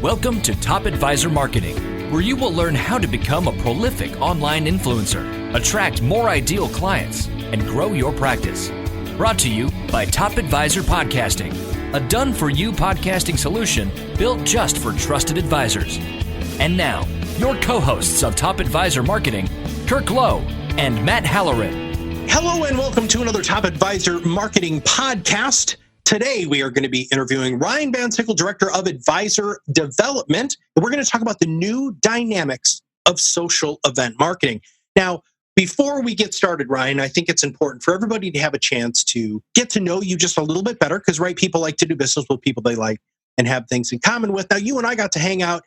Welcome to Top Advisor Marketing, where you will learn how to become a prolific online influencer, attract more ideal clients, and grow your practice. Brought to you by Top Advisor Podcasting, a done-for-you podcasting solution built just for trusted advisors. And now, your co-hosts of Top Advisor Marketing, Kirk Lowe and Matt Halloran. Hello and welcome to another Top Advisor Marketing podcast. Today, we are going to be interviewing Ryan Van Sickle, Director of Advisor Development, and we're going to talk about the new dynamics of social event marketing. Now, before we get started, Ryan, I think it's important for everybody to have a chance to get to know you just a little bit better, because, right, people like to do business with people they like and have things in common with. Now, you and I got to hang out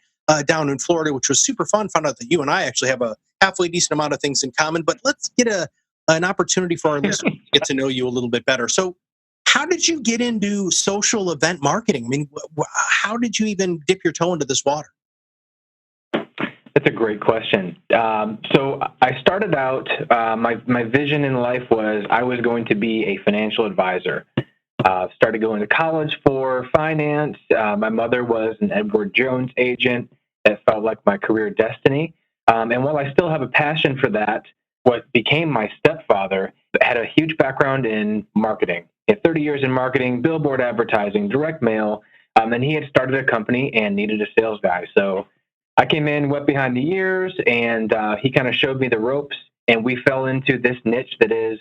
down in Florida, which was super fun. Found out that you and I actually have a halfway decent amount of things in common, but let's get an opportunity for our listeners to get to know you a little bit better. So, how did you get into social event marketing? I mean, how did you even dip your toe into this water? That's a great question. So I started out, my vision in life was I was going to be a financial advisor. Started going to college for finance. My mother was an Edward Jones agent. That felt like my career destiny. And while I still have a passion for that, what became my stepfather had a huge background in marketing. He had 30 years in marketing, billboard advertising, direct mail, and he had started a company and needed a sales guy. So I came in, went behind the ears, and he kind of showed me the ropes, and we fell into this niche that is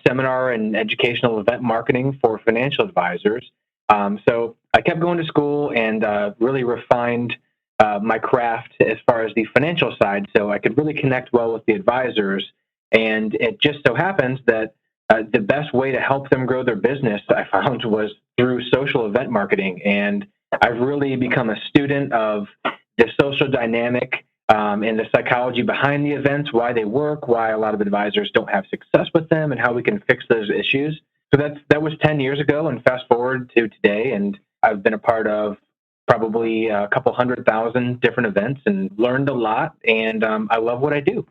seminar and educational event marketing for financial advisors. So I kept going to school and really refined my craft as far as the financial side, so I could really connect well with the advisors. And it just so happens that the best way to help them grow their business, I found, was through social event marketing. And I've really become a student of the social dynamic and the psychology behind the events, why they work, why a lot of advisors don't have success with them, and how we can fix those issues. So that was 10 years ago, and fast forward to today, and I've been a part of probably a couple 100,000 different events and learned a lot, and I love what I do.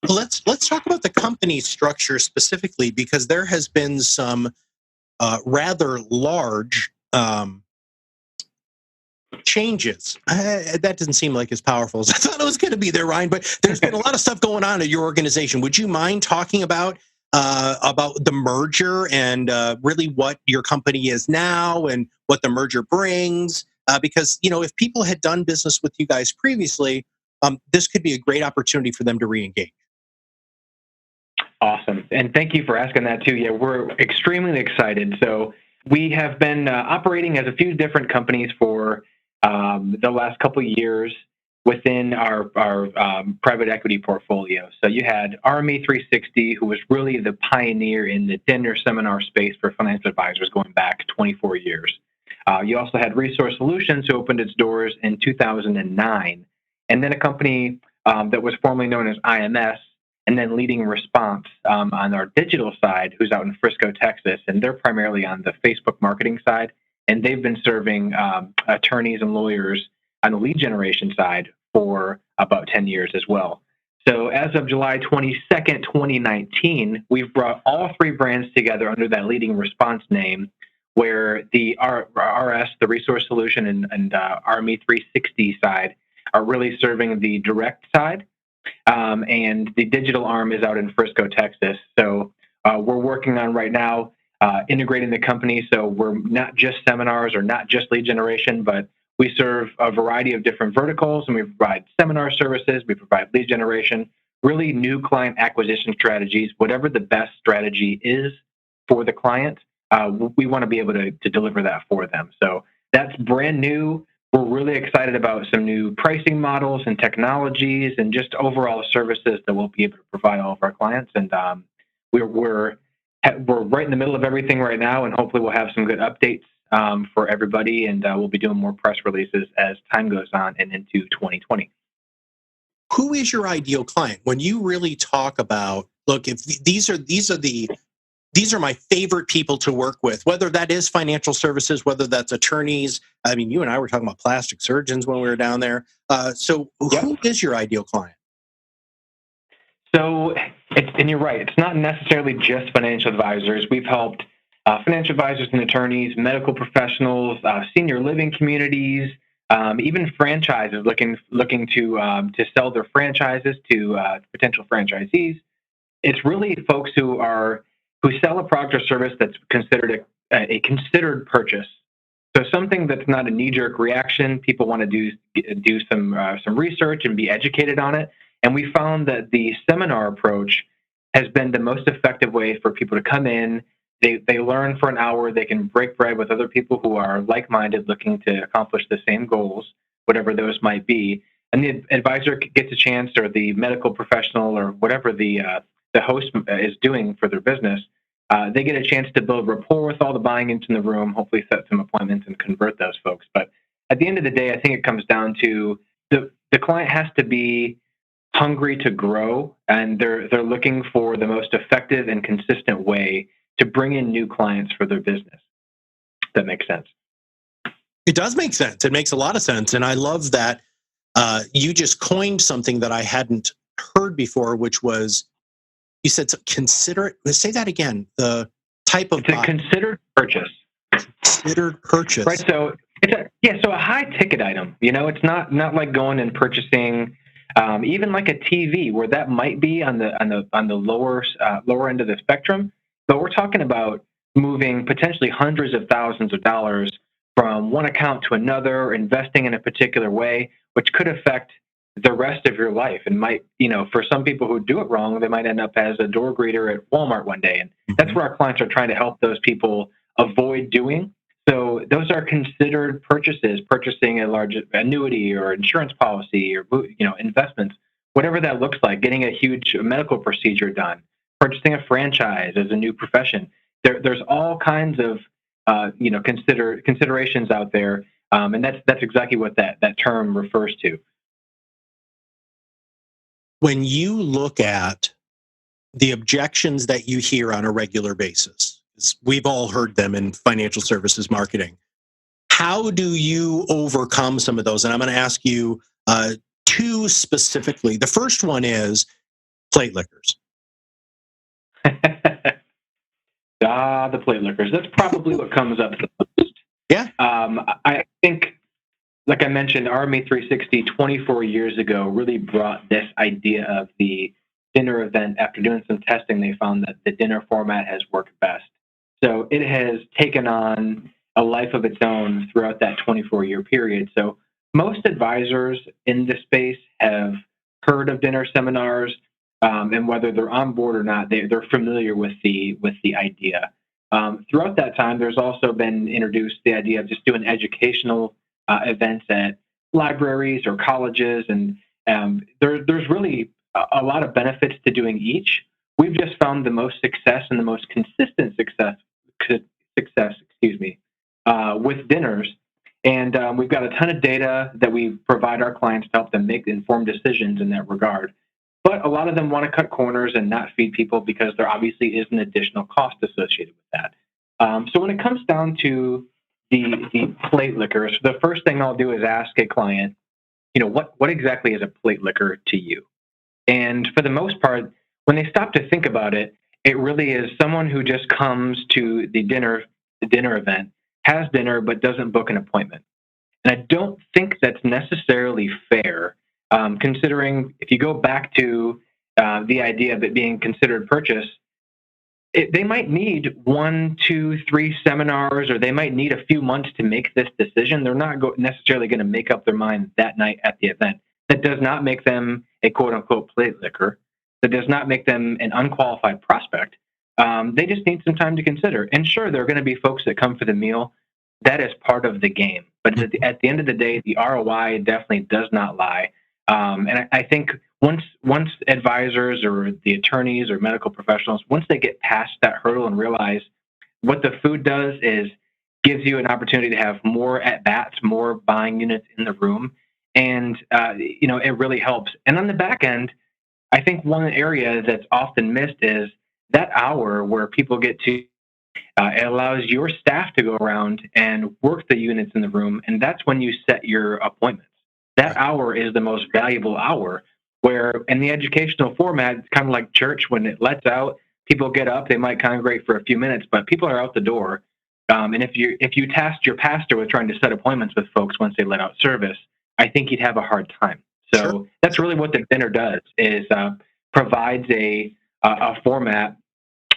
Let's talk about the company structure specifically, because there has been some rather large changes. That doesn't seem like as powerful as I thought it was going to be there, Ryan, but there's been a lot of stuff going on at your organization. Would you mind talking about the merger and really what your company is now and what the merger brings? Because, you know, if people had done business with you guys previously, this could be a great opportunity for them to re-engage. Awesome. And thank you for asking that too. Yeah, we're extremely excited. So we have been operating as a few different companies for the last couple of years within our private equity portfolio. So you had RME360, who was really the pioneer in the dinner seminar space for financial advisors going back 24 years. You also had Resource Solutions, who opened its doors in 2009. And then a company that was formerly known as IMS, and then LeadingResponse on our digital side, who's out in Frisco, Texas, and they're primarily on the Facebook marketing side, and they've been serving attorneys and lawyers on the lead generation side for about 10 years as well. So as of July 22nd, 2019, we've brought all three brands together under that LeadingResponse name, where the RS, the Resource Solution, and RME360 side are really serving the direct side. And the digital arm is out in Frisco, Texas. So we're working on right now integrating the company. So we're not just seminars or not just lead generation, but we serve a variety of different verticals, and we provide seminar services. We provide lead generation, really new client acquisition strategies, whatever the best strategy is for the client. We want to be able to deliver that for them. So that's brand new. We're really excited about some new pricing models and technologies and just overall services that we'll be able to provide all of our clients. And we're right in the middle of everything right now, and hopefully we'll have some good updates for everybody. And we'll be doing more press releases as time goes on and into 2020. Who is your ideal client? When you really talk about, look, if these are my favorite people to work with, whether that is financial services, whether that's attorneys. I mean, you and I were talking about plastic surgeons when we were down there. So who is your ideal client? So, and you're right, it's not necessarily just financial advisors. We've helped financial advisors and attorneys, medical professionals, senior living communities, even franchises looking to sell their franchises to potential franchisees. It's really folks who sell a product or service that's considered a considered purchase. So something that's not a knee-jerk reaction. People want to do some research and be educated on it. And we found that the seminar approach has been the most effective way for people to come in. They learn for an hour. They can break bread with other people who are like-minded, looking to accomplish the same goals, whatever those might be. And the advisor gets a chance, or the medical professional, or whatever the host is doing for their business. They get a chance to build rapport with all the buying into the room, hopefully set some appointments and convert those folks. But at the end of the day, I think it comes down to the client has to be hungry to grow, and they're looking for the most effective and consistent way to bring in new clients for their business. That makes sense. It does make sense. It makes a lot of sense. And I love that you just coined something that I hadn't heard before, which was, you said consider it. Say that again. The type of it's a considered purchase. Considered purchase. Right. So it's a high ticket item. It's not like going and purchasing even like a TV, where that might be on the lower end of the spectrum. But we're talking about moving potentially hundreds of thousands of dollars from one account to another, investing in a particular way, which could affect the rest of your life, and might, for some people who do it wrong, they might end up as a door greeter at Walmart one day. And that's where our clients are trying to help those people avoid doing. So those are considered purchases, purchasing a large annuity or insurance policy, or, investments, whatever that looks like, getting a huge medical procedure done, purchasing a franchise as a new profession. There's all kinds of, considerations out there. And that's exactly what that term refers to. When you look at the objections that you hear on a regular basis, we've all heard them in financial services marketing, how do you overcome some of those? And I'm going to ask you two specifically. The first one is plate lickers. The plate lickers. That's probably what comes up the most. Yeah. I think, like I mentioned, RMA 360 24 years ago really brought this idea of the dinner event. After doing some testing, they found that the dinner format has worked best. So it has taken on a life of its own throughout that 24-year period. So most advisors in this space have heard of dinner seminars, and whether they're on board or not, they're familiar with the idea. Throughout that time, there's also been introduced the idea of just doing educational events at libraries or colleges, and there's really a lot of benefits to doing each. We've just found the most success and the most consistent success, with dinners. And we've got a ton of data that we provide our clients to help them make informed decisions in that regard. But a lot of them want to cut corners and not feed people because there obviously is an additional cost associated with that. So when it comes down to the plate lickers, the first thing I'll do is ask a client, what exactly is a plate licker to you? And for the most part, when they stop to think about it, it really is someone who just comes to the dinner event, has dinner, but doesn't book an appointment. And I don't think that's necessarily fair, considering if you go back to the idea of it being considered purchase, they might need 1, 2, 3 seminars, or they might need a few months to make this decision. They're not necessarily going to make up their mind that night at the event. That does not make them a quote-unquote plate licker. That does not make them an unqualified prospect. They just need some time to consider. And sure, there are going to be folks that come for the meal. That is part of the game. But at the end of the day, the ROI definitely does not lie. And I think once advisors or the attorneys or medical professionals, once they get past that hurdle and realize what the food does is gives you an opportunity to have more at-bats, more buying units in the room. And, it really helps. And on the back end, I think one area that's often missed is that hour where people get to, it allows your staff to go around and work the units in the room. And that's when you set your appointments. That hour is the most valuable hour, where in the educational format, it's kind of like church. When it lets out, people get up, they might congregate for a few minutes, but people are out the door And if you tasked your pastor with trying to set appointments with folks once they let out service, I think you'd have a hard time. So Sure. that's really what the dinner does, is provides a format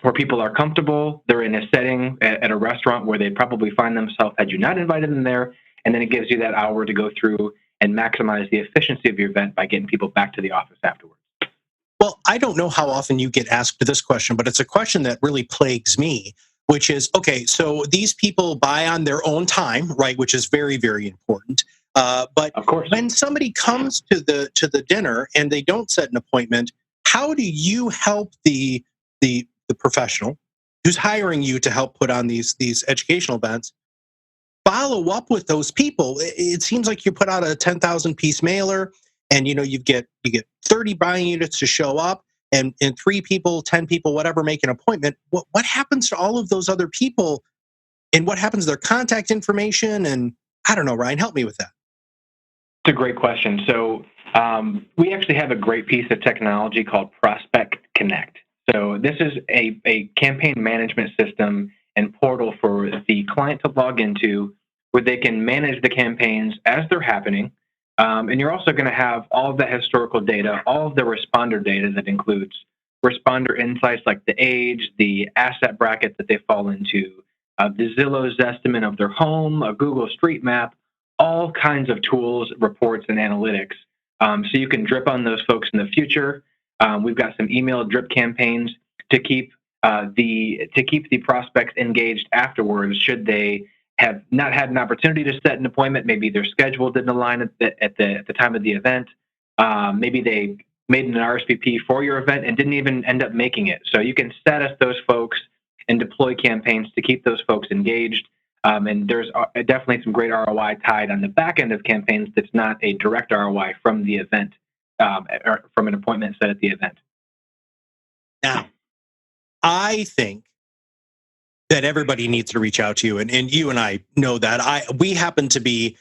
where people are comfortable. They're in a setting at a restaurant where they'd probably find themselves had you not invited them there. And then it gives you that hour to go through and maximize the efficiency of your event by getting people back to the office afterwards. Well, I don't know how often you get asked this question, but it's a question that really plagues me, which is, okay, so these people buy on their own time, right? Which is very, very important. But Of course, when somebody comes to the dinner and they don't set an appointment, how do you help the professional who's hiring you to help put on these educational events follow up with those people? It seems like you put out a 10,000 piece mailer, and you get 30 buying units to show up, and 3 people, 10 people, whatever, make an appointment. What happens to all of those other people, and what happens to their contact information? And I don't know, Ryan, help me with that. it's a great question. So we actually have a great piece of technology called Prospect Connect. So this is a campaign management system and portal for the client to log into, where they can manage the campaigns as they're happening. And you're also going to have all of the historical data, all of the responder data that includes responder insights like the age, the asset bracket that they fall into, the Zillow's estimate of their home, a Google Street Map, all kinds of tools, reports, and analytics. So you can drip on those folks in the future. We've got some email drip campaigns to keep the prospects engaged afterwards. Should they have not had an opportunity to set an appointment, maybe their schedule didn't align at the time of the event. Maybe they made an RSVP for your event and didn't even end up making it. So you can status those folks and deploy campaigns to keep those folks engaged. And there's definitely some great ROI tied on the back end of campaigns that's not a direct ROI from the event, or from an appointment set at the event. Now, I think that everybody needs to reach out to you, and you and I know that. We happen to be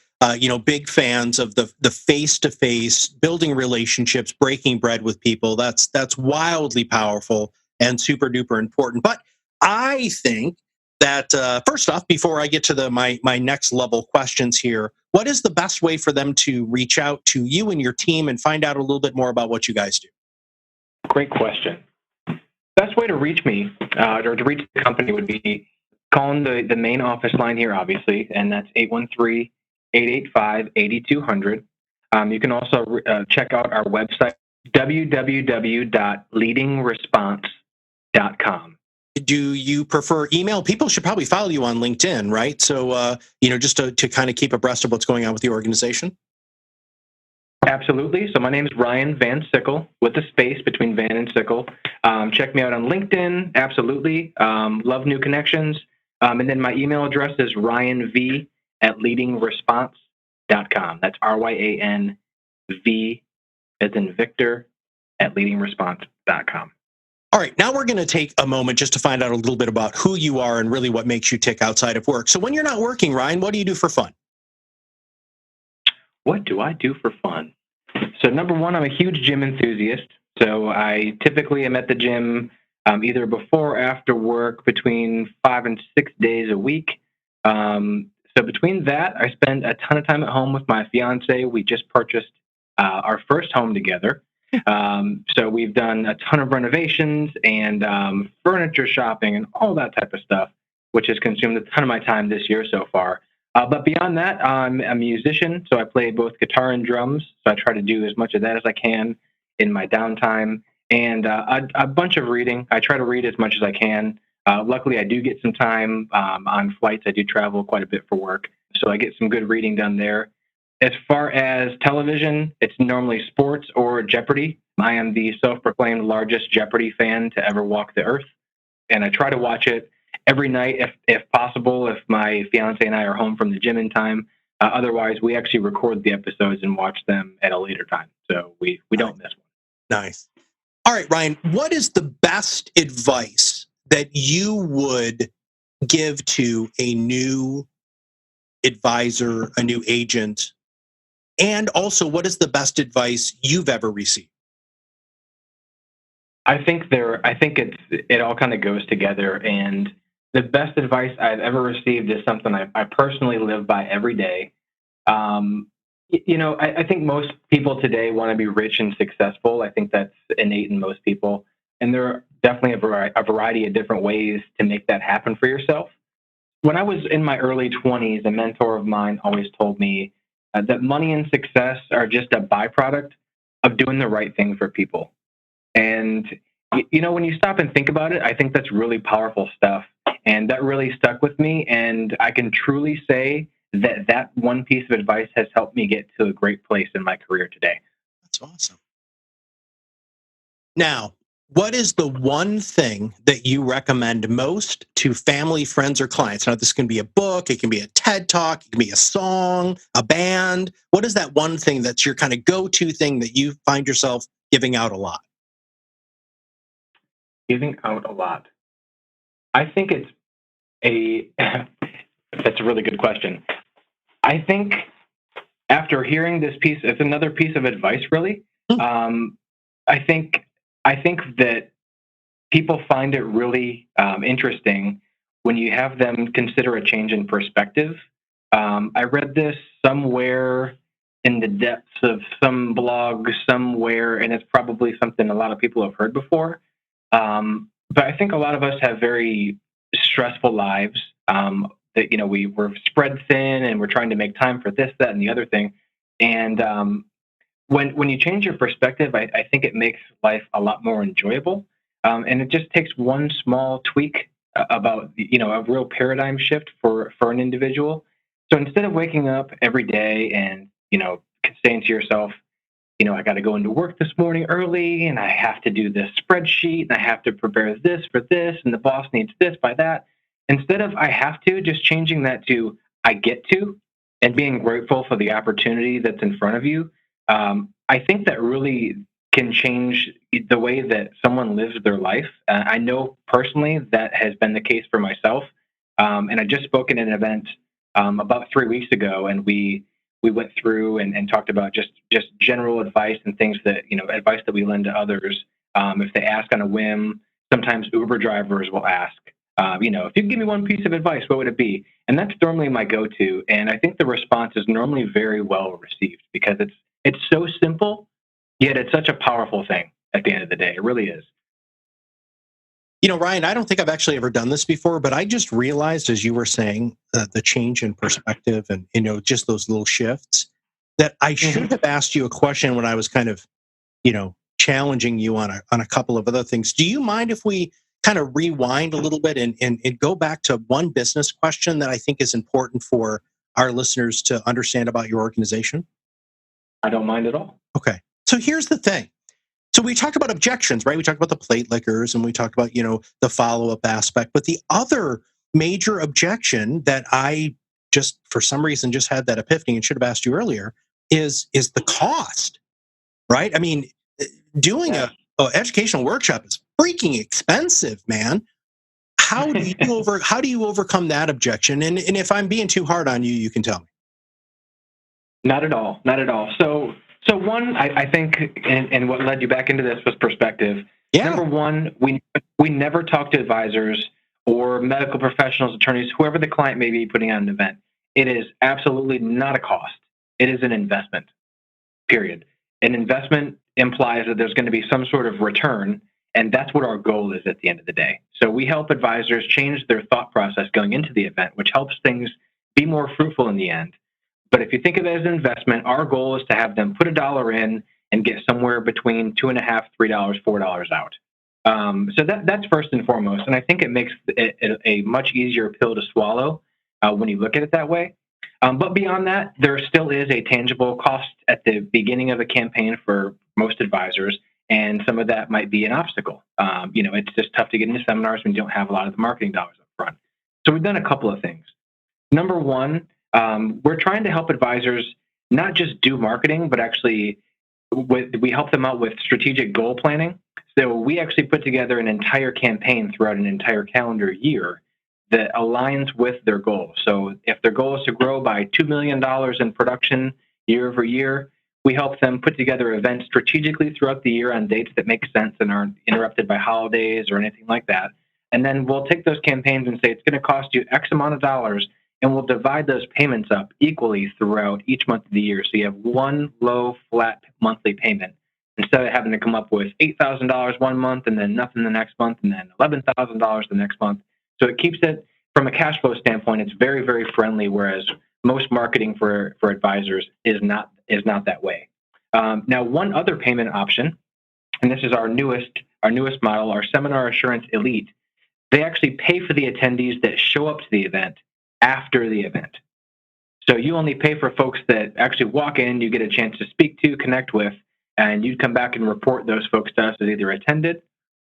big fans of the face-to-face, building relationships, breaking bread with people. That's wildly powerful and super duper important. But I think that first off, before I get to my next level questions here, what is the best way for them to reach out to you and your team and find out a little bit more about what you guys do? Great question. Best way to reach me or to reach the company would be calling the main office line here, obviously, and that's 813-885-8200. You can also check out our website, www.leadingresponse.com. Do you prefer email? People should probably follow you on LinkedIn, right? So, just to kind of keep abreast of what's going on with the organization. Absolutely. So my name is Ryan Van Sickle, with a space between Van and Sickle. Check me out on LinkedIn. Absolutely. Love new connections. And then my email address is ryanv@leadingresponse.com. That's RYANV as in Victor @leadingresponse.com. All right, now we're going to take a moment just to find out a little bit about who you are and really what makes you tick outside of work. So when you're not working, Ryan, what do you do for fun? What do I do for fun? So number one, I'm a huge gym enthusiast. So I typically am at the gym either before or after work between 5 and 6 days a week. So between that, I spend a ton of time at home with my fiance. We just purchased our first home together. So we've done a ton of renovations and furniture shopping and all that type of stuff, which has consumed a ton of my time this year so far. But beyond that, I'm a musician, so I play both guitar and drums. So I try to do as much of that as I can in my downtime, and a bunch of reading. I try to read as much as I can. Luckily, I do get some time on flights. I do travel quite a bit for work, so I get some good reading done there. As far as television, it's normally sports or Jeopardy. I am the self-proclaimed largest Jeopardy fan to ever walk the earth, and I try to watch it every night if possible, if my fiance and I are home from the gym in time. Otherwise, we actually record the episodes and watch them at a later time, so we don't miss one. Nice. All right, Ryan, what is the best advice that you would give to a new advisor, a new agent? And also, what is the best advice you've ever received? I think it all kind of goes together, and the best advice I've ever received is something I personally live by every day. I think most people today want to be rich and successful. I think that's innate in most people. And there are definitely a variety of different ways to make that happen for yourself. When I was in my early 20s, a mentor of mine always told me that money and success are just a byproduct of doing the right thing for people. And, when you stop and think about it, I think that's really powerful stuff. And that really stuck with me. And I can truly say that one piece of advice has helped me get to a great place in my career today. That's awesome. Now, what is the one thing that you recommend most to family, friends, or clients? Now, this can be a book, it can be a TED Talk, it can be a song, a band. What is that one thing that's your kind of go-to thing that you find yourself giving out a lot? Giving out a lot. I think that's a really good question. I think after hearing this piece, it's another piece of advice, really. I think that people find it really interesting when you have them consider a change in perspective. I read this somewhere in the depths of some blog somewhere, and it's probably something a lot of people have heard before. But I think a lot of us have very stressful lives that, we're spread thin and we're trying to make time for this, that, and the other thing. And when you change your perspective, I think it makes life a lot more enjoyable. And it just takes one small tweak about, a real paradigm shift for an individual. So instead of waking up every day and, saying to yourself, I got to go into work this morning early and I have to do this spreadsheet and I have to prepare this for this and the boss needs this by that. Instead of I have to, just changing that to I get to and being grateful for the opportunity that's in front of you. I think that really can change the way that someone lives their life. I know personally that has been the case for myself. And I just spoke at an event about 3 weeks ago, and we went through and talked about just general advice and things that, advice that we lend to others. If they ask on a whim, sometimes Uber drivers will ask, if you could give me one piece of advice, what would it be? And that's normally my go-to. And I think the response is normally very well received because it's so simple, yet it's such a powerful thing at the end of the day. It really is. Ryan, I don't think I've actually ever done this before, but I just realized as you were saying the change in perspective and, just those little shifts that I should have asked you a question when I was kind of, challenging you on a couple of other things. Do you mind if we kind of rewind a little bit and go back to one business question that I think is important for our listeners to understand about your organization? I don't mind at all. Okay. So here's the thing. So we talked about objections, right? We talked about the plate lickers and we talked about, the follow-up aspect. But the other major objection that I just, for some reason, just had that epiphany and should have asked you earlier is the cost, right? I mean, doing a educational workshop is freaking expensive, man. How do you overcome that objection? And if I'm being too hard on you, you can tell me. Not at all. Not at all. So one, I think, and what led you back into this was perspective. Yeah. Number one, we never talk to advisors or medical professionals, attorneys, whoever the client may be putting on an event. It is absolutely not a cost. It is an investment, period. An investment implies that there's going to be some sort of return, and that's what our goal is at the end of the day. So we help advisors change their thought process going into the event, which helps things be more fruitful in the end. But if you think of it as an investment, our goal is to have them put $1 in and get somewhere between $2.50, $3, $4 out. So that's first and foremost. And I think it makes it a much easier pill to swallow when you look at it that way. But beyond that, there still is a tangible cost at the beginning of a campaign for most advisors. And some of that might be an obstacle. It's just tough to get into seminars when you don't have a lot of the marketing dollars up front. So we've done a couple of things. Number one, we're trying to help advisors not just do marketing, but actually we help them out with strategic goal planning. So we actually put together an entire campaign throughout an entire calendar year that aligns with their goals. So if their goal is to grow by $2 million in production year over year, we help them put together events strategically throughout the year on dates that make sense and aren't interrupted by holidays or anything like that. And then we'll take those campaigns and say it's going to cost you X amount of dollars, and we'll divide those payments up equally throughout each month of the year. So you have one low, flat monthly payment instead of having to come up with $8,000 one month and then nothing the next month and then $11,000 the next month. So it keeps it, from a cash flow standpoint, it's very, very friendly, whereas most marketing for advisors is not that way. Now, one other payment option, and this is our newest model, our Seminar Assurance Elite. They actually pay for the attendees that show up to the event after the event. So you only pay for folks that actually walk in, you get a chance to speak to, connect with, and you'd come back and report those folks to us as either attended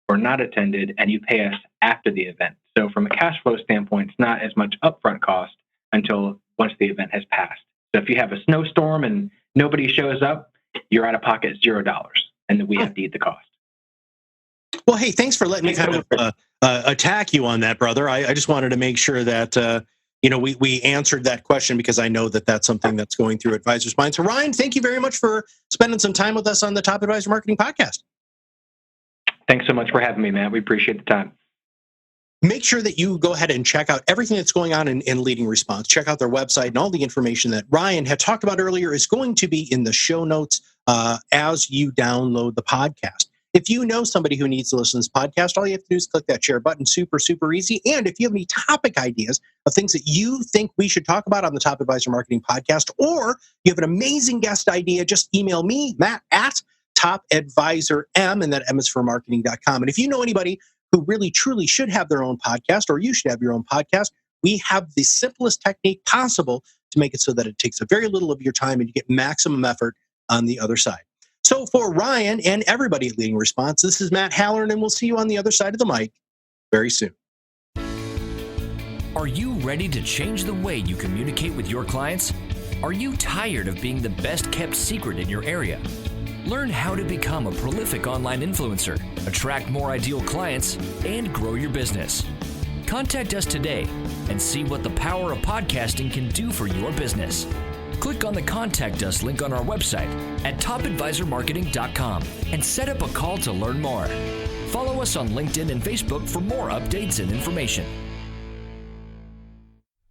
or not attended, and you pay us after the event. So from a cash flow standpoint, it's not as much upfront cost until once the event has passed. So if you have a snowstorm and nobody shows up, you're out of pocket $0, and then we have to eat the cost. Well, hey, thanks for letting me kind of attack you on that, brother. I just wanted to make sure that we answered that question, because I know that that's something that's going through advisors' minds. So, Ryan, thank you very much for spending some time with us on the Top Advisor Marketing Podcast. Thanks so much for having me, Matt. We appreciate the time. Make sure that you go ahead and check out everything that's going on in LeadingResponse. Check out their website, and all the information that Ryan had talked about earlier is going to be in the show notes as you download the podcast. If you know somebody who needs to listen to this podcast, all you have to do is click that share button. Super, super easy. And if you have any topic ideas of things that you think we should talk about on the Top Advisor Marketing Podcast, or you have an amazing guest idea, just email me, Matt, at topadvisorm, and that M is for marketing.com. And if you know anybody who really, truly should have their own podcast, or you should have your own podcast, we have the simplest technique possible to make it so that it takes a very little of your time and you get maximum effort on the other side. So for Ryan and everybody at LeadingResponse, this is Matt Halloran, and we'll see you on the other side of the mic very soon. Are you ready to change the way you communicate with your clients? Are you tired of being the best kept secret in your area? Learn how to become a prolific online influencer, attract more ideal clients, and grow your business. Contact us today and see what the power of podcasting can do for your business. Click on the Contact Us link on our website at topadvisormarketing.com and set up a call to learn more. Follow us on LinkedIn and Facebook for more updates and information.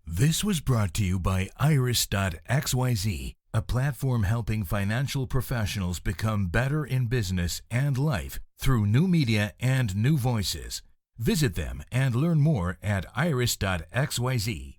This was brought to you by Iris.xyz, a platform helping financial professionals become better in business and life through new media and new voices. Visit them and learn more at iris.xyz.